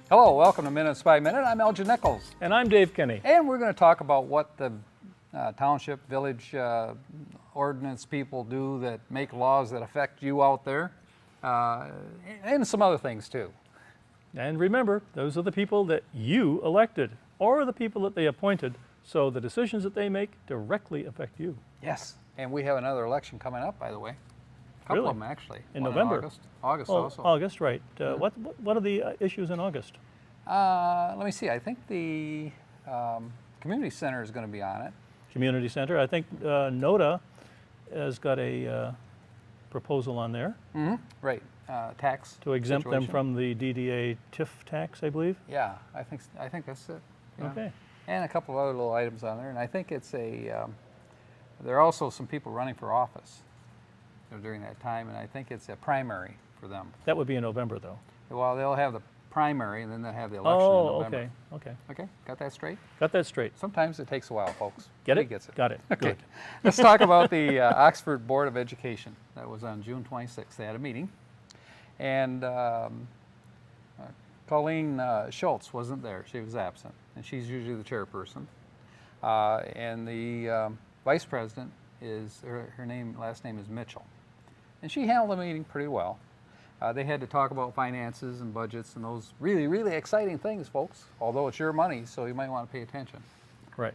Hello, welcome to Minutes by Minute. I'm Elgin Nichols. And I'm Dave Kenny. And we're going to talk about what the township, village ordinance people do that make laws that affect you out there, and some other things too. And remember, those are the people that you elected, or the people that they appointed, so the decisions that they make directly affect you. Yes, and we have another election coming up, by the way. A couple Really? of them, actually. In One November? August Oh, also. August, right. What are the issues in August? Let me see. I think the community center is going to be on it. Community Center. I think NODA has got a proposal on there Right. Tax to exempt them situation. from the DDA TIF tax, I believe. Yeah, I think that's it. Yeah. Okay. And a couple of other little items on there. And I think it's there are also some people running for office during that time, and I think it's a primary for them. That would be in November, though. Well, they'll have the primary, and then they'll have the election in November. okay, okay. Okay, got that straight? Got that straight. Sometimes it takes a while, folks. Get He it? gets it. Got it. Okay. Good. Let's talk about the Oxford Board of Education. That was on June 26th. They had a meeting, and Colleen Schultz wasn't there. She was absent, and she's usually the chairperson. And the vice president is last name is Mitchell, and she handled the meeting pretty well. They had to talk about finances and budgets and those really, really exciting things, folks. Although it's your money, so you might want to pay attention. Right.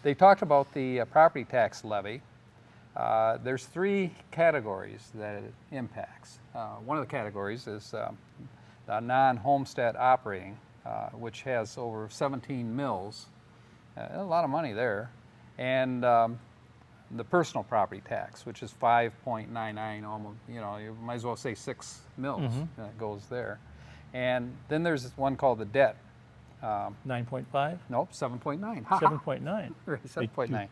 They talked about the property tax levy. There's three categories that it impacts. One of the categories is the non-homestead operating, which has over 17 mills. A lot of money there. And the personal property tax, which is 5.99, almost, you might as well say 6 mills that goes there. And then there's one called the debt. 9.5? Nope, 7.9. 7.9. 7.9.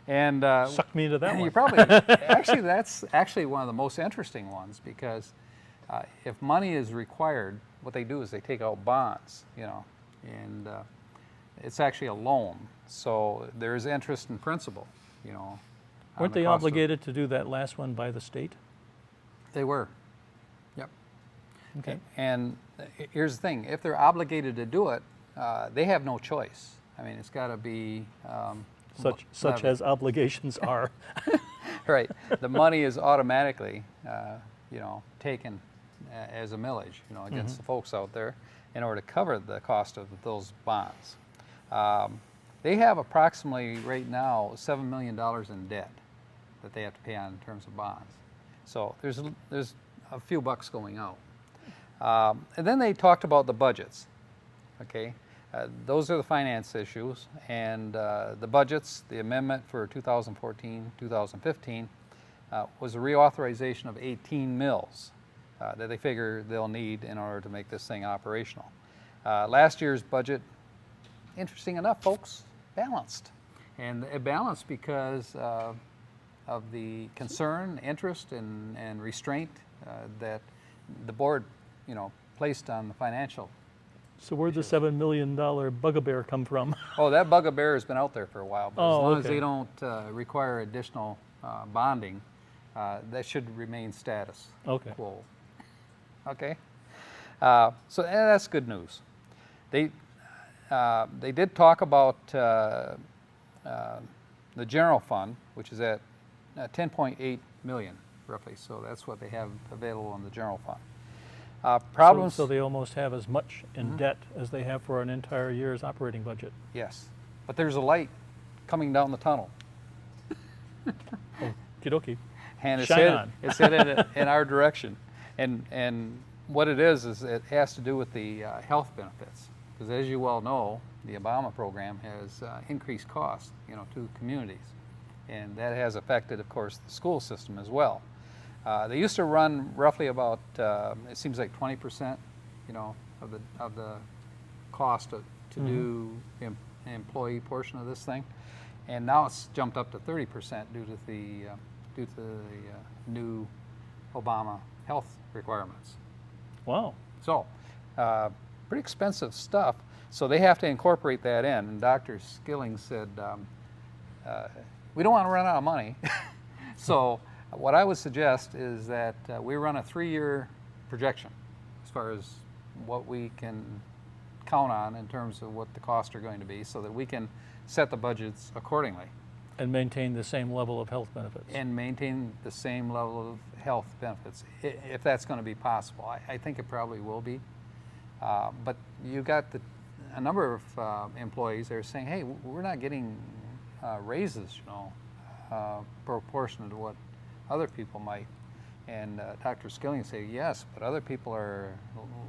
And Sucked me into that one. you probably, actually, that's actually one of the most interesting ones, because if money is required, what they do is they take out bonds, and it's actually a loan. So there's interest in principal, on Weren't the they cost of- obligated to do that last one by the state? They were. Yep. Okay. And here's the thing: if they're obligated to do it, they have no choice. I mean, it's got to be Such levied. as obligations are. Right. The money is automatically, taken as a millage, against the folks out there in order to cover the cost of those bonds. They have approximately right now $7 million in debt that they have to pay on in terms of bonds. So there's a few bucks going out. And then they talked about the budgets. Okay. Those are the finance issues, and the budgets, the amendment for 2014, 2015 was a reauthorization of 18 mills that they figure they'll need in order to make this thing operational. Last year's budget, interesting enough, folks, balanced. And it balanced because of the concern, interest, and restraint that the board, placed on the financial. So where'd the $7 million bugaboo come from? Oh, that bugaboo has been out there for a while, but as long as okay. they don't require additional bonding, that should remain status Okay. quo. Okay? So that's good news. They did talk about the general fund, which is at 10.8 million, roughly. So that's what they have available in the general fund. Problems? So they almost have as much in debt as they have for an entire year's operating budget. Yes. But there's a light coming down the tunnel. Kidoki. And Shine it's headed in our direction. And what it is it has to do with the health benefits. Because as you well know, the Obama program has increased costs, to communities. And that has affected, of course, the school system as well. They used to run roughly about, it seems like 20%, of the cost to do the employee portion of this thing. And now it's jumped up to 30% due to the new Obama health requirements. Wow. So, pretty expensive stuff. So they have to incorporate that in. And Dr. Skilling said, we don't want to run out of money. So what I would suggest is that we run a 3-year projection as far as what we can count on in terms of what the costs are going to be so that we can set the budgets accordingly And maintain the same level of health benefits. and maintain the same level of health benefits, if that's going to be possible. I think it probably will be. But you got a number of employees that are saying, hey, we're not getting raises, proportionate to what other people might. And Dr. Skilling say, yes, but other people are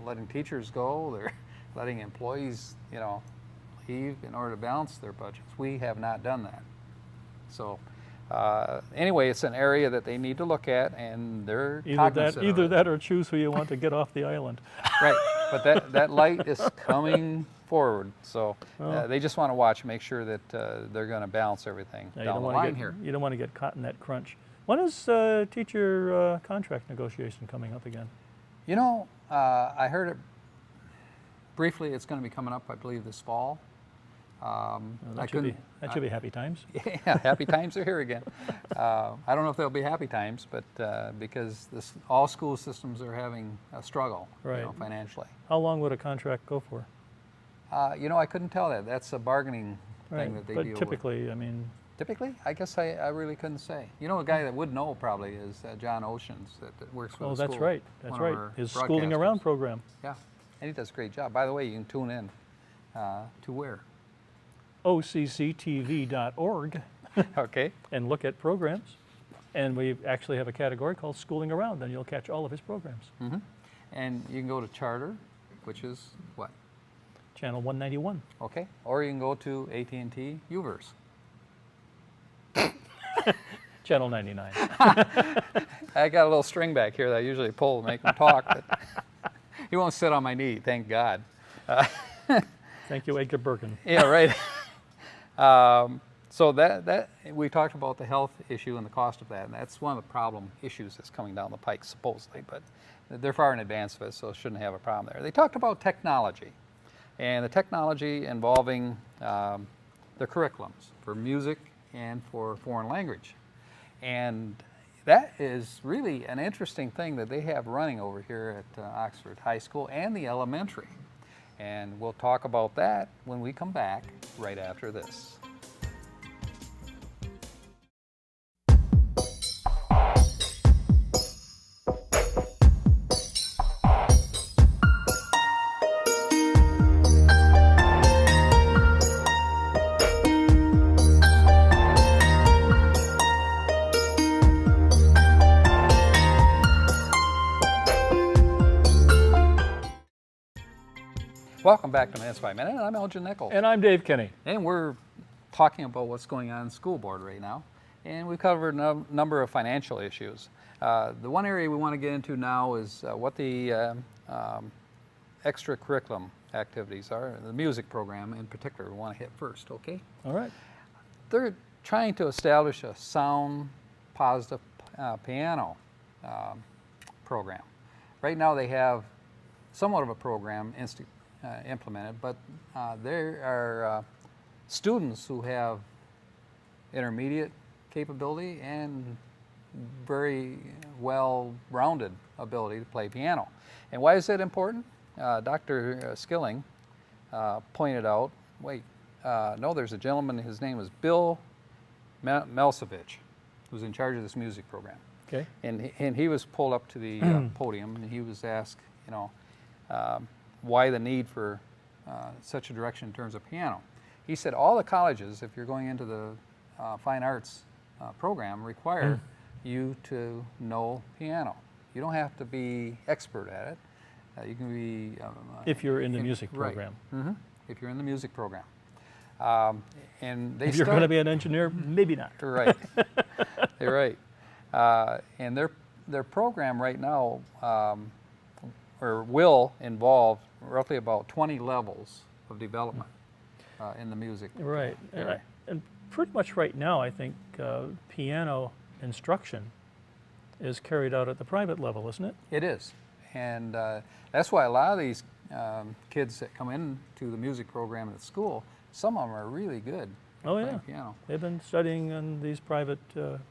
letting teachers go, they're letting employees, leave in order to balance their budgets. We have not done that. So anyway, it's an area that they need to look at, and they're cognizant Either of it. that or choose who you want to get off the island. Right, but that light is coming forward. So they just want to watch, make sure that they're going to balance everything Now, down the line here. You don't want to get caught in that crunch. When is teacher contract negotiation coming up again? I heard it briefly. It's going to be coming up, I believe, this fall. That should be happy times. Yeah, happy times are here again. I don't know if they'll be happy times, but because all school systems are having a struggle, Right. Financially. How long would a contract go for? I couldn't tell that. That's a bargaining Right. thing that they But deal typically, I mean, with. Typically, I guess I really couldn't say. A guy that would know probably is John Oceans that works with oh, the school. that's right. That's one of right. our His schooling around broadcasters. program. Yeah, and he does a great job. By the way, you can tune in to where? OCCTV.org Okay. and look at programs. And we actually have a category called Schooling Around, and you'll catch all of his programs. Mm-hmm. And you can go to Charter, which is what? Channel 191. Okay. Or you can go to AT&T Uverse. Channel 99. I got a little string back here that I usually pull to make him talk, but he won't sit on my knee, thank God. Thank you, Edgar Birkin. Yeah, right. So that we talked about the health issue and the cost of that, and that's one of the problem issues that's coming down the pike, supposedly, but they're far in advance of it, so shouldn't have a problem there. They talked about technology, and the technology involving the curriculums for music and for foreign language. And that is really an interesting thing that they have running over here at Oxford High School and the elementary. And we'll talk about that when we come back right after this. Welcome back to Minutes by Minute. I'm Elgin Nichols. And I'm Dave Kinney. And we're talking about what's going on in the school board right now. And we've covered a number of financial issues. The one area we want to get into now is what the extracurriculum activities are. The music program in particular we want to hit first, okay? All right. They're trying to establish a sound, positive piano program. Right now they have somewhat of a program implemented, but there are students who have intermediate capability and very well-rounded ability to play piano. And why is that important? Dr. Skilling pointed out, no, there's a gentleman, his name is Bill Melsevich, who's in charge of this music program. Okay. And he was pulled up to the podium, and he was asked, why the need for such a direction in terms of piano. He said all the colleges, if you're going into the fine arts program, require you to know piano. You don't have to be expert at it. You can be... if you're in the music program. Right. Mm-hmm. If you're in the music program. And they If you're going to be an engineer, maybe not. Right. You're right. And their program right now or will involve roughly about 20 levels of development in the music. Right. area. And pretty much right now, I think piano instruction is carried out at the private level, isn't it? It is. And that's why a lot of these kids that come into the music program at school, some of them are really good at Oh, playing yeah. piano. They've been studying in these private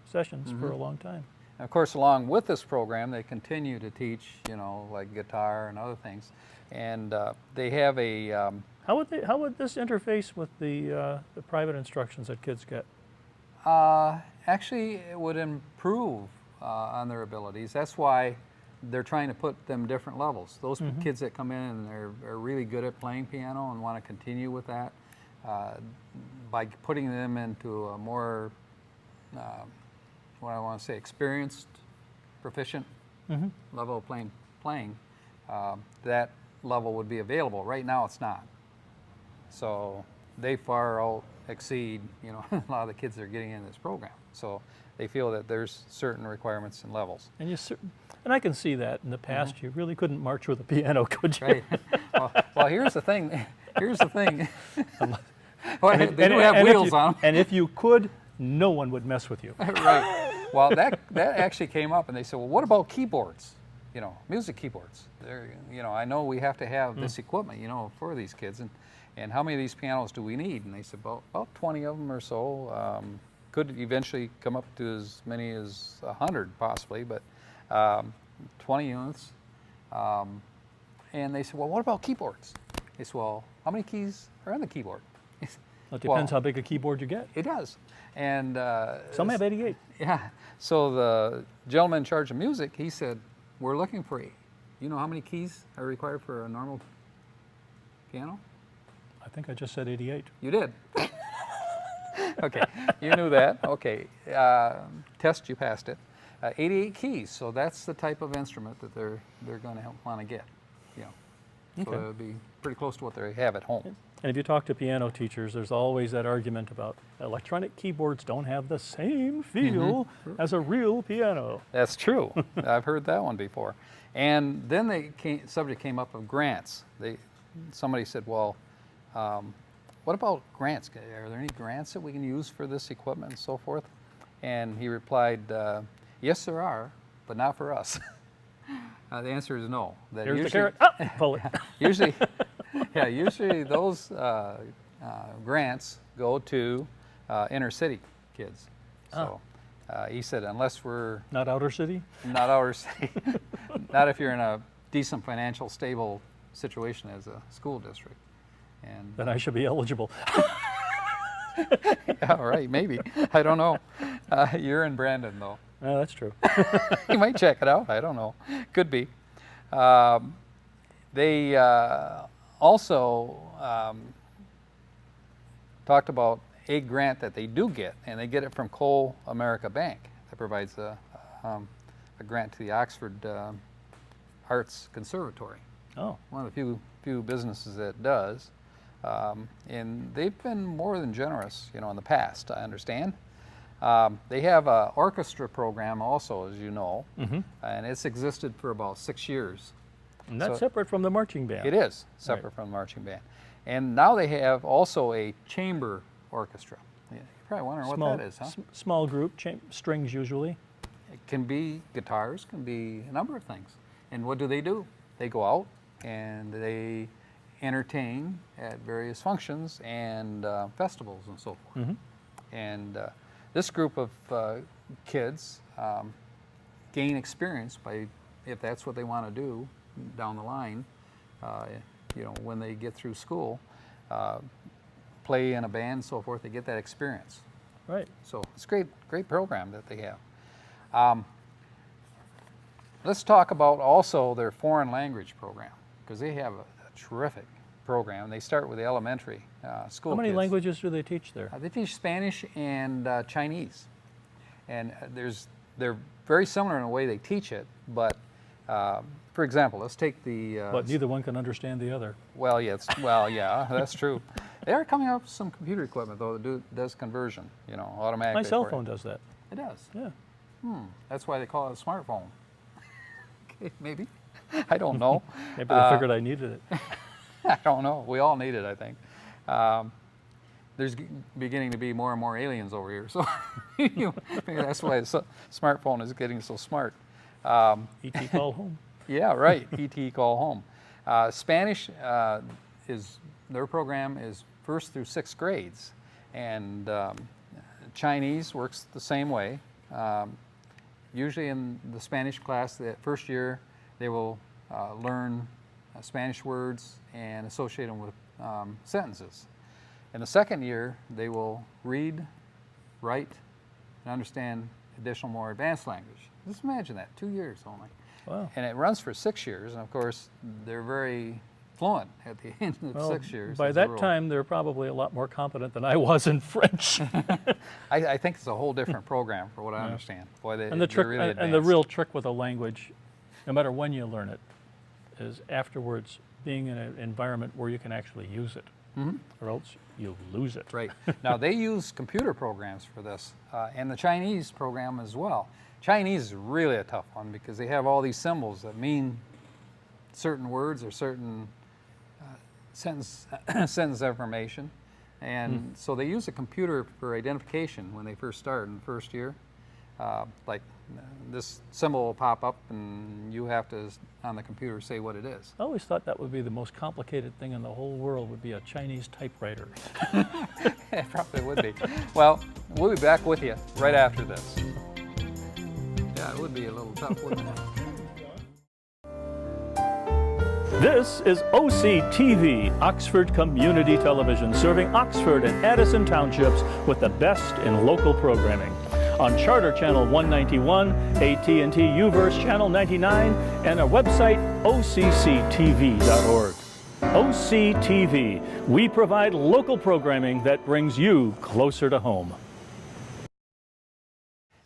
sessions for a long time. Of course, along with this program, they continue to teach, you know, like guitar and other things. And they have a, How would this interface with the private instructions that kids get? actually, it would improve on their abilities. That's why they're trying to put them different levels. Those kids that come in and are really good at playing piano and want to continue with that, by putting them into a more, what I want to say, experienced, proficient level of playing, that level would be available. Right now, it's not. So they far out exceed, you know, a lot of the kids that are getting in this program. So they feel that there's certain requirements and levels. And I can see that in the past you really couldn't march with a piano, could you? Right. Well, here's the thing. Here's the thing. Well, they do have and wheels on them. And if you could, no one would mess with you. Right. Well, that actually came up, and they said, well, what about keyboards? You know, music keyboards. You know, I know we have to have this equipment, you know, for these kids, and how many of these pianos do we need? And they said, well, about 20 of them or so. Could eventually come up to as many as 100 possibly, but 20 units. And they said, well, what about keyboards? They said, well, how many keys are on the keyboard? Well, it depends how big a keyboard you get. It does. And Some have 88. yeah. So the gentleman in charge of music, he said, we're looking for, you know how many keys are required for a normal piano? I think I just said 88. You did. Okay, you knew that. Okay, test, you passed it. 88 keys, so that's the type of instrument that they're going to want to get. You know, so Okay. it would be pretty close to what they have at home. And if you talk to piano teachers, there's always that argument about electronic keyboards don't have the same feel as a real piano. That's true. I've heard that one before. And then the subject came up of grants. Somebody said, well, what about grants? Are there any grants that we can use for this equipment and so forth? And he replied, yes, there are, but not for us. The answer is no. That Here's the usually- carrot. Ah, pull it. Usually, yeah, usually those grants go to inner city kids. So he said, unless we're Not outer city? not outer city, not if you're in a decent financial stable situation as a school district. And Then I should be eligible. yeah, right, maybe. I don't know. You're in Brandon, though. No, that's true. You might check it out. I don't know. Could be. They also talked about a grant that they do get, and they get it from Coal America Bank that provides a grant to the Oxford Arts Conservatory. Oh, One of the few businesses that does. And they've been more than generous, you know, in the past, I understand. They have an orchestra program also, as you know, and it's existed for about 6 years. and that's So- separate from the marching band. It is separate from the marching band. And now they have also a chamber orchestra. You're probably wondering what that is, huh? Small group, strings usually. It can be guitars, can be a number of things. And what do? They go out and they entertain at various functions and festivals and so forth. And this group of kids gain experience by, if that's what they want to do down the line, you know, when they get through school, play in a band and so forth, they get that experience. Right. So it's a great program that they have. Let's talk about also their foreign language program, because they have a terrific program. They start with the elementary school How many kids. languages do they teach there? They teach Spanish and Chinese. And they're very similar in the way they teach it, but for example, let's take the... But neither one can understand the other. Well, yeah, that's true. They are coming up with some computer equipment, though, that does conversion, you know, automatically. My cell for you. phone does that. It does. Yeah. That's why they call it a smartphone. Okay, maybe. I don't know. Maybe they figured I needed it. I don't know. We all need it, I think. There's beginning to be more and more aliens over here, so maybe that's why the smartphone is getting so smart. E.T. call home. Yeah, right. E.T. call home. Spanish their program is 1st through 6th grades, and Chinese works the same way. usually in the Spanish class, that first year, they will learn Spanish words and associate them with sentences. In the second year, they will read, write, and understand additional more advanced language. Just imagine that, 2 years only. Wow. And it runs for 6 years, and of course, they're very fluent at the end of Well, 6 years. by as a that rule. time, they're probably a lot more competent than I was in French. I think it's a whole different program, for what I understand. Boy, And the trick, really and the advanced. real trick with a language, no matter when you learn it, is afterwards being in an environment where you can actually use it, or else you lose it. Right. Now, they use computer programs for this, and the Chinese program as well. Chinese is really a tough one because they have all these symbols that mean certain words or certain sentence information. And so they use a computer for identification when they first start in the first year. Like this symbol will pop up and you have to, on the computer, say what it is. I always thought that would be the most complicated thing in the whole world, would be a Chinese typewriter. It probably would be. Well, we'll be back with you right after this. Yeah, it would be a little tough, wouldn't it? This is OCTV, Oxford Community Television, serving Oxford and Addison Townships with the best in local programming. On Charter Channel 191, AT&T UVerse Channel 99, and our website, OCCTV.org. OCTV, we provide local programming that brings you closer to home.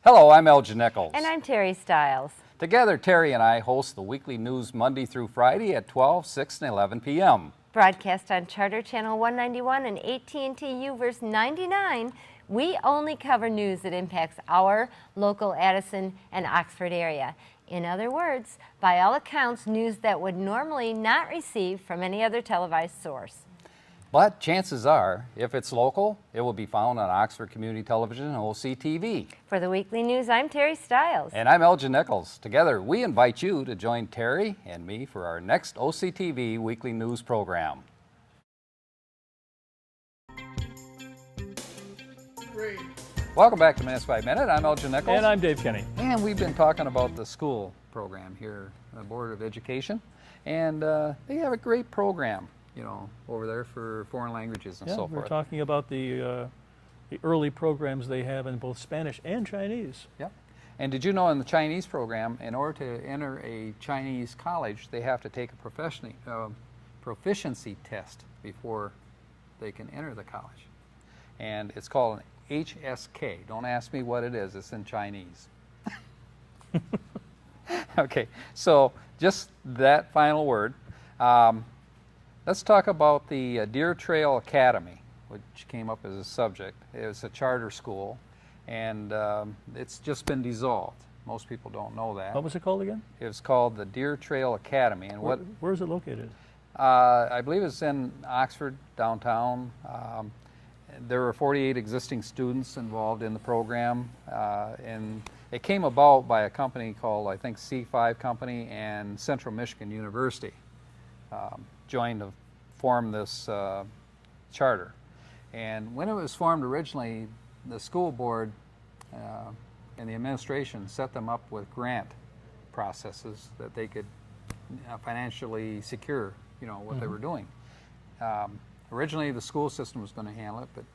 Hello, I'm Elgin Nichols. And I'm Terry Stiles. Together, Terry and I host the weekly news Monday through Friday at 12, 6, and 11 p.m. Broadcast on Charter Channel 191 and AT&T UVerse 99, we only cover news that impacts our local Addison and Oxford area. In other words, by all accounts, news that would normally not receive from any other televised source. But chances are, if it's local, it will be found on Oxford Community Television and OCTV. For the weekly news, I'm Terry Stiles. And I'm Elgin Nichols. Together, we invite you to join Terry and me for our next OCTV weekly news program. Great. Welcome back to Minutes by Minute. I'm Elgin Nichols. And I'm Dave Kenny. And we've been talking about the school program here, the Board of Education. And they have a great program, you know, over there for foreign languages and Yeah, so we're forth. talking about the early programs they have in both Spanish and Chinese. Yep. And did you know in the Chinese program, in order to enter a Chinese college, they have to take a proficiency test before they can enter the college. And it's called an HSK. Don't ask me what it is. It's in Chinese. Okay, so just that final word. Let's talk about the Deer Trail Academy, which came up as a subject. It's a charter school, and it's just been dissolved. Most people don't know that. What was it called again? It's called the Deer Trail Academy, and Where is it located? I believe it's in Oxford, downtown. There were 48 existing students involved in the program, and it came about by a company called, I think, C5 Company and Central Michigan University joined to form this charter. And when it was formed originally, the school board and the administration set them up with grant processes that they could financially secure, you know, what they were doing. Originally, the school system was going to handle it, but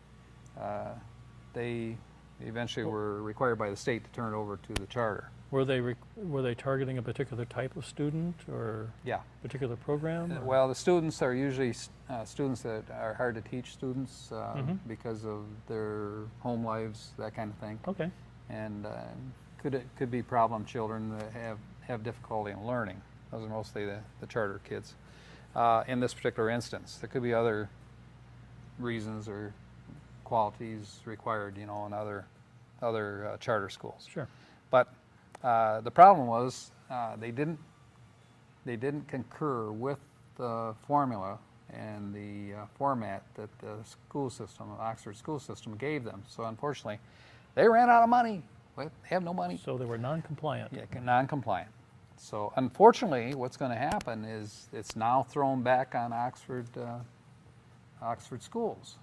they eventually were required by the state to turn it over to the charter. Were they targeting a particular type of student or Yeah. particular program? or- Well, the students are usually students that are hard to teach students because of their home lives, that kind of thing. Okay. And could be problem children that have difficulty in learning. Those are mostly the charter kids. In this particular instance, there could be other reasons or qualities required, you know, in other charter schools. Sure. But the problem was they didn't concur with the formula and the format that the school system, Oxford school system, gave them. So unfortunately, they ran out of money. They have no money. So they were non-compliant. Yeah, non-compliant. So unfortunately, what's going to happen is it's now thrown back on Oxford schools,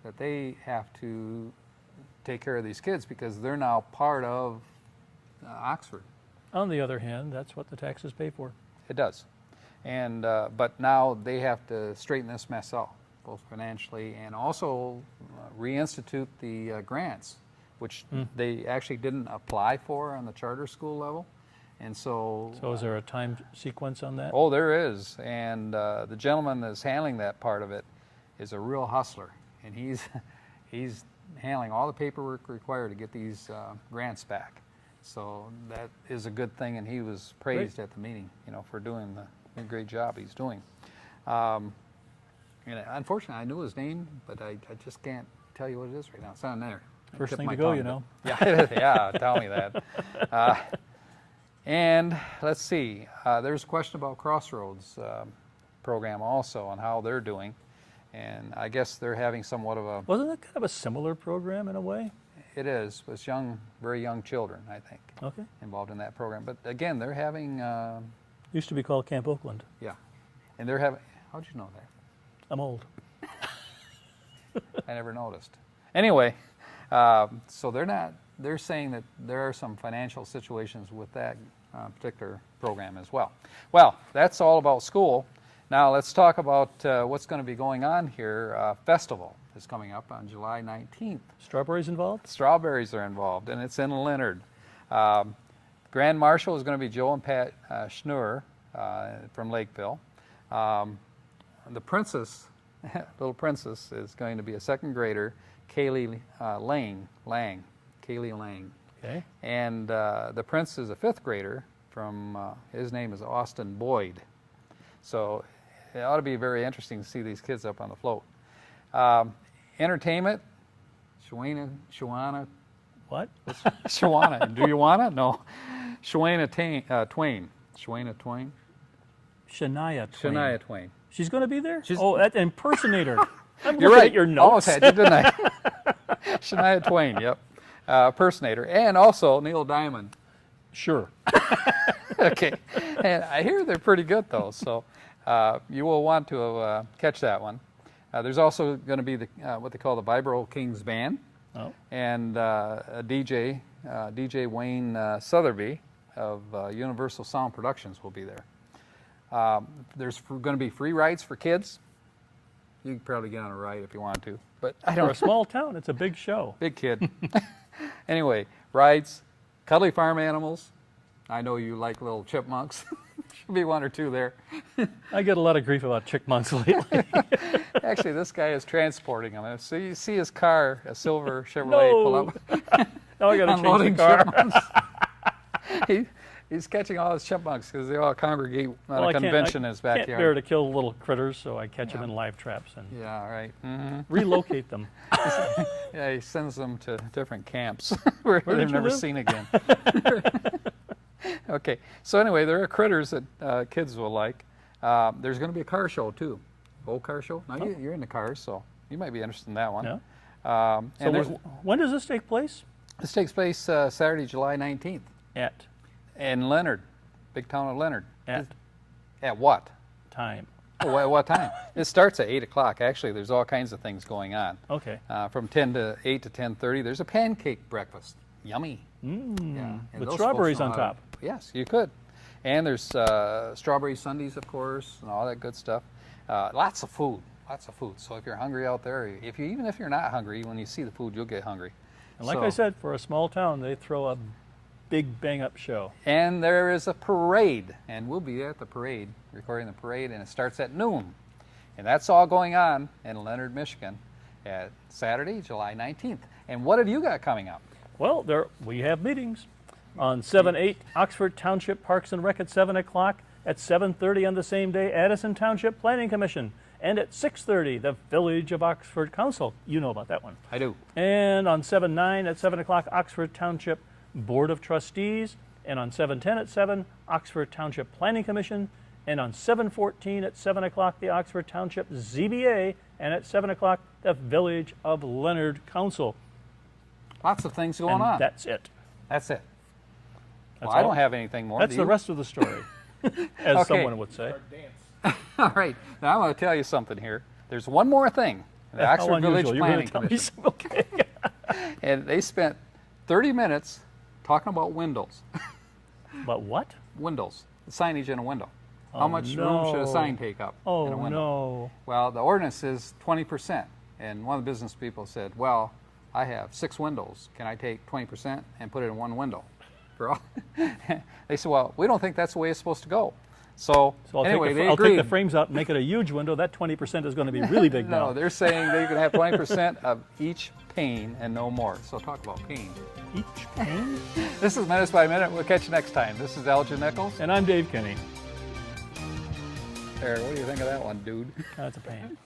that they have to take care of these kids because they're now part of Oxford. On the other hand, that's what the taxes pay for. It does. And, but now they have to straighten this mess out, both financially and also reinstitute the grants, which they actually didn't apply for on the charter school level. And so... So is there a time sequence on that? Oh, there is. And the gentleman that's handling that part of it is a real hustler. And he's handling all the paperwork required to get these grants back. So that is a good thing, and he was praised at the meeting, you know, for doing the great job he's doing. And unfortunately, I knew his name, but I just can't tell you what it is right now. It's not there. First Tip thing my to go, tongue, you but- know. Yeah, yeah, tell me that. And let's see, there's a question about Crossroads program also and how they're doing. And I guess they're having somewhat of a, Wasn't it kind of a similar program in a way? it is, it's young, very young children, I think, Okay. involved in that program. But again, they're having, Used to be called Camp Oakland. yeah, and they're having, how'd you know that? I'm old. I never noticed. Anyway, so they're saying that there are some financial situations with that particular program as well. Well, that's all about school. Now let's talk about what's going to be going on here. Festival is coming up on July 19th. Strawberries involved? Strawberries are involved, and it's in Leonard. Grand Marshal is going to be Joe and Pat Schnur from Lakeville. The princess, little princess, is going to be a second grader, Kaylee Lang. Kaylee Lang. Okay. And the prince is a fifth grader from, his name is Austin Boyd. So it ought to be very interesting to see these kids up on the float. Entertainment, Shawana, What? Shawana, do you wanna? No. Shawana Twain. Shawana Twain? Shania Twain. Shania Twain. She's going to be there? She's- Oh, that impersonator. I'm You're looking right. at your Almost notes. had you, didn't I? Shania Twain, yep. Impersonator. And also Neil Diamond. Sure. Okay. And I hear they're pretty good, though, so you will want to catch that one. There's also going to be the what they call the Vibro Kings Band, Oh. and a DJ, DJ Wayne Sotheby of Universal Sound Productions will be there. There's going to be free rides for kids. You can probably get on a ride if you want to, but I For don't. a small town, it's a big show. Big kid. Anyway, rides, cuddly farm animals. I know you like little chipmunks. Should be one or two there. I get a lot of grief about chipmunks lately. Actually, this guy is transporting them. So you see his car, a silver Chevrolet, pull up, Now I got to change the unloading car. chipmunks. He's catching all his chipmunks because they all congregate on Well, a I convention in his can't bear backyard. to kill little critters, so I catch them in live traps and Yeah, right. Hmm. relocate them. Yeah, he sends them to different camps where Where they've did you never live? seen again. Okay, so anyway, there are critters that kids will like. There's going to be a car show too, old car show. Now you're in the cars, so you might be interested in that one. Yeah. And So there's, when does this take place? this takes place Saturday, July 19th At in Leonard, big town of Leonard. at At what? time. Oh, at what time? It starts at 8 o'clock. Actually, there's all kinds of things going on. Okay. From 10 to 8 to 10:30, there's a pancake breakfast. Yummy. Yeah, and With those strawberries folks know on how to- top. Yes, you could. And there's strawberry sundaes, of course, and all that good stuff. Lots of food. Lots of food. So if you're hungry out there, even if you're not hungry, when you see the food, you'll get hungry. And like So- I said, for a small town, they throw a big bang-up show. And there is a parade, and we'll be at the parade, recording the parade, and it starts at noon. And that's all going on in Leonard, Michigan, at Saturday, July 19th. And what have you got coming up? Well, we have meetings on 7/8 Oxford Township Parks and Rec at 7 o'clock. At 7:30 on the same day, Addison Township Planning Commission. And at 6:30, the Village of Oxford Council. You know about that one. I do. And on 7/9 at 7 o'clock, Oxford Township Board of Trustees. And on 7/10 at 7, Oxford Township Planning Commission. And on 7/14 at 7 o'clock, the Oxford Township ZBA. And at 7 o'clock, the Village of Leonard Council. Lots of things going And on. that's it. That's it. That's Well, I all. don't have anything more. That's do the you? rest of the story, as Okay. someone would say. All right. Now I want to tell you something here. There's one more thing. The How Oxford Village unusual. You're going Planning to tell me Commission. some, okay. And they spent 30 minutes talking about windows. But what? Windows, the signage in a window. How much room should a sign take up in a Oh, window? no. Well, the ordinance is 20%. And one of the business people said, well, I have 6 windows. Can I take 20% and put it in one window? For all? They said, well, we don't think that's the way it's supposed to go. So anyway, they I'll agreed. take the frames out and make it a huge window. That 20% is going to be really big No, now. they're saying they can have 20% of each pane and no more. So talk about pane. Each pane? This is Minutes by Minute. We'll catch you next time. This is Elgin Nichols. And I'm Dave Kenny. Eric, what do you think of that one, dude? That's a pain.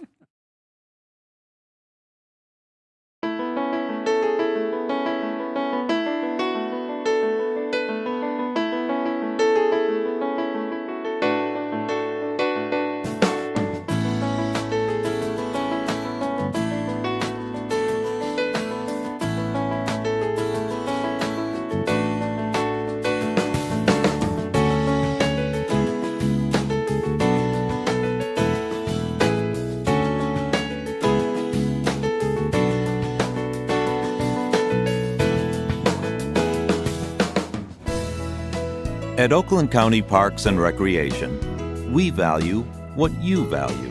At Oakland County Parks and Recreation, we value what you value: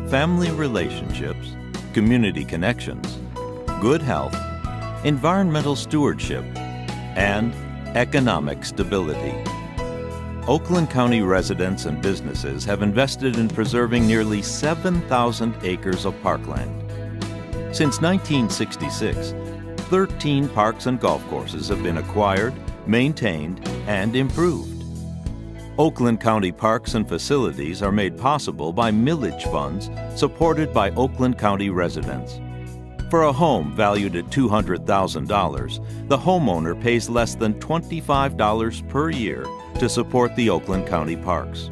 family relationships, community connections, good health, environmental stewardship, and economic stability. Oakland County residents and businesses have invested in preserving nearly 7,000 acres of parkland. Since 1966, 13 parks and golf courses have been acquired, maintained, and improved. Oakland County parks and facilities are made possible by millage funds supported by Oakland County residents. For a home valued at $200,000, the homeowner pays less than $25 per year to support the Oakland County parks.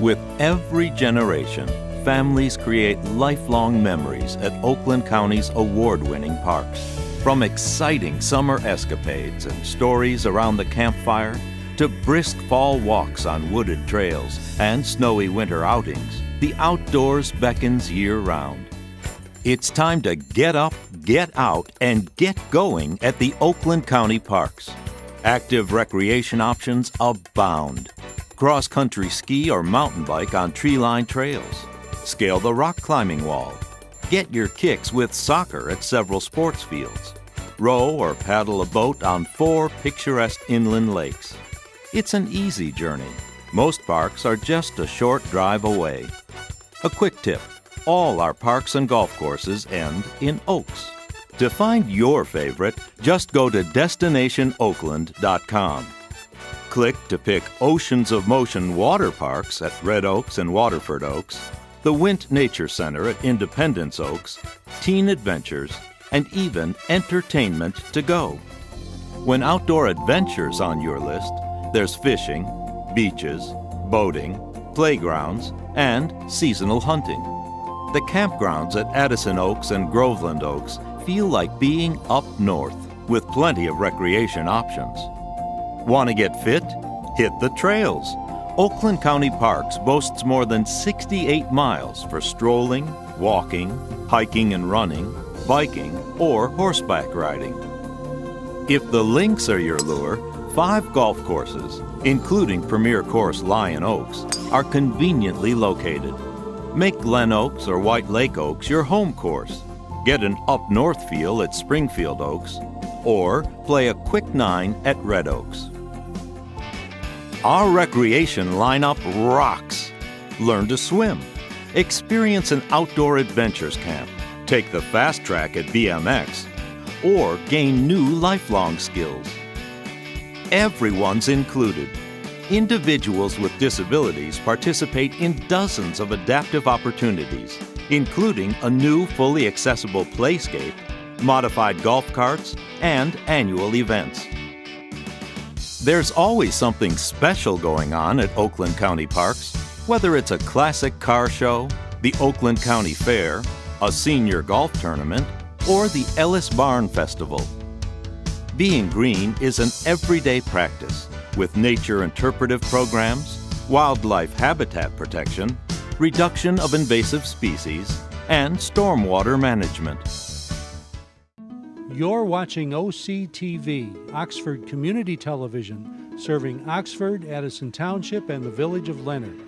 With every generation, families create lifelong memories at Oakland County's award-winning parks. From exciting summer escapades and stories around the campfire to brisk fall walks on wooded trails and snowy winter outings, the outdoors beckons year-round. It's time to get up, get out, and get going at the Oakland County parks. Active recreation options abound. Cross-country ski or mountain bike on tree-lined trails. Scale the rock climbing wall. Get your kicks with soccer at several sports fields. Row or paddle a boat on 4 picturesque inland lakes. It's an easy journey. Most parks are just a short drive away. A quick tip: all our parks and golf courses end in Oaks. To find your favorite, just go to destinationoakland.com. Click to pick Oceans of Motion water parks at Red Oaks and Waterford Oaks, the Wint Nature Center at Independence Oaks, Teen Adventures, and even entertainment to go. When outdoor adventures on your list, there's fishing, beaches, boating, playgrounds, and seasonal hunting. The campgrounds at Addison Oaks and Groveland Oaks feel like being up north with plenty of recreation options. Want to get fit? Hit the trails. Oakland County Parks boasts more than 68 miles for strolling, walking, hiking and running, biking, or horseback riding. If the links are your lure, 5 golf courses, including Premier Course Lion Oaks, are conveniently located. Make Glen Oaks or White Lake Oaks your home course. Get an up-north feel at Springfield Oaks, or play a quick 9 at Red Oaks. Our recreation lineup rocks. Learn to swim. Experience an outdoor adventures camp. Take the fast track at BMX, or gain new lifelong skills. Everyone's included. Individuals with disabilities participate in dozens of adaptive opportunities, including a new fully accessible playscape, modified golf carts, and annual events. There's always something special going on at Oakland County Parks, whether it's a classic car show, the Oakland County Fair, a senior golf tournament, or the Ellis Barn Festival. Being green is an everyday practice with nature interpretive programs, wildlife habitat protection, reduction of invasive species, and stormwater management. You're watching OCTV, Oxford Community Television, serving Oxford, Addison Township, and the Village of Leonard.